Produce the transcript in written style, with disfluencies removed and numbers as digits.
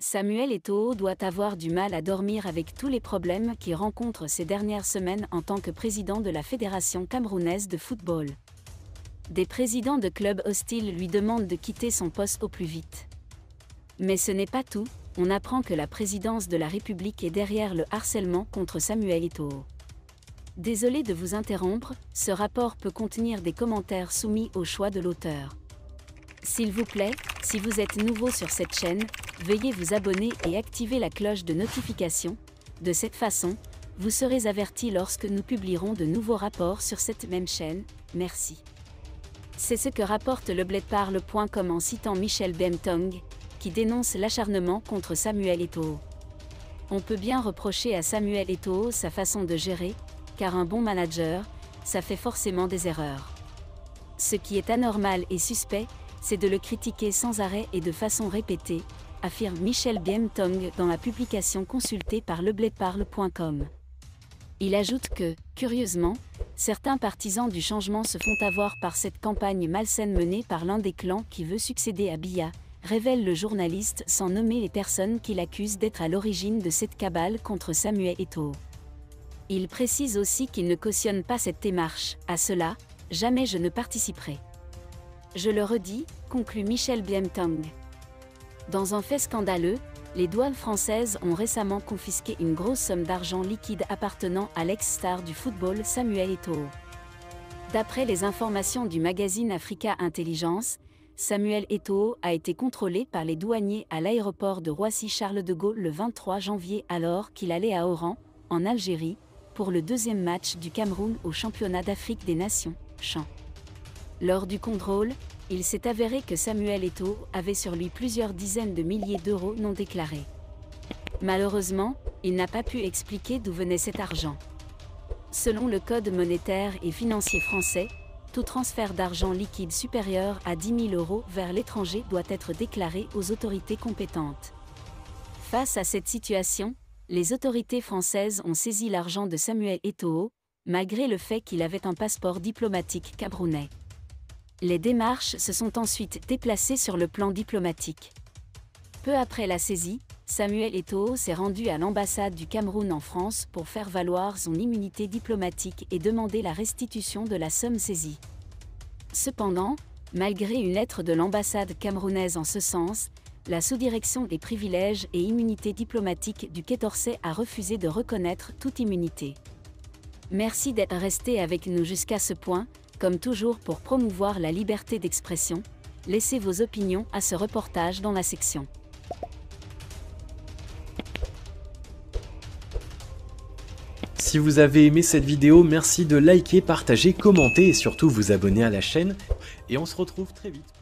Samuel Eto'o doit avoir du mal à dormir avec tous les problèmes qu'il rencontre ces dernières semaines en tant que président de la Fédération camerounaise de football. Des présidents de clubs hostiles lui demandent de quitter son poste au plus vite. Mais ce n'est pas tout, on apprend que la présidence de la République est derrière le harcèlement contre Samuel Eto'o. Désolé de vous interrompre, ce rapport peut contenir des commentaires soumis au choix de l'auteur. S'il vous plaît, si vous êtes nouveau sur cette chaîne, veuillez vous abonner et activer la cloche de notification. De cette façon, vous serez averti lorsque nous publierons de nouveaux rapports sur cette même chaîne. Merci. C'est ce que rapporte lebladeparle.com en citant Michel Bemtong, qui dénonce l'acharnement contre Samuel Eto'o. On peut bien reprocher à Samuel Eto'o sa façon de gérer, car un bon manager, ça fait forcément des erreurs. Ce qui est anormal et suspect, c'est de le critiquer sans arrêt et de façon répétée, affirme Michel Bemtong dans la publication consultée par lebladeparle.com. Il ajoute que, curieusement, certains partisans du changement se font avoir par cette campagne malsaine menée par l'un des clans qui veut succéder à Biya, révèle le journaliste sans nommer les personnes qu'il accuse d'être à l'origine de cette cabale contre Samuel Eto'o. Il précise aussi qu'il ne cautionne pas cette démarche. À cela, jamais je ne participerai. Je le redis, conclut Michel Bemtong. Dans un fait scandaleux, les douanes françaises ont récemment confisqué une grosse somme d'argent liquide appartenant à l'ex-star du football Samuel Eto'o. D'après les informations du magazine Africa Intelligence, Samuel Eto'o a été contrôlé par les douaniers à l'aéroport de Roissy-Charles de Gaulle le 23 janvier alors qu'il allait à Oran, en Algérie, pour le deuxième match du Cameroun au championnat d'Afrique des Nations, CHAN. Lors du contrôle, il s'est avéré que Samuel Eto'o avait sur lui plusieurs dizaines de milliers d'euros non déclarés. Malheureusement, il n'a pas pu expliquer d'où venait cet argent. Selon le Code monétaire et financier français, tout transfert d'argent liquide supérieur à 10 000 euros vers l'étranger doit être déclaré aux autorités compétentes. Face à cette situation, les autorités françaises ont saisi l'argent de Samuel Eto'o, malgré le fait qu'il avait un passeport diplomatique camerounais. Les démarches se sont ensuite déplacées sur le plan diplomatique. Peu après la saisie, Samuel Eto'o s'est rendu à l'ambassade du Cameroun en France pour faire valoir son immunité diplomatique et demander la restitution de la somme saisie. Cependant, malgré une lettre de l'ambassade camerounaise en ce sens, la sous-direction des privilèges et immunités diplomatiques du Quai d'Orsay a refusé de reconnaître toute immunité. Merci d'être resté avec nous jusqu'à ce point. Comme toujours pour promouvoir la liberté d'expression, laissez vos opinions à ce reportage dans la section. Si vous avez aimé cette vidéo, merci de liker, partager, commenter et surtout vous abonner à la chaîne. Et on se retrouve très vite.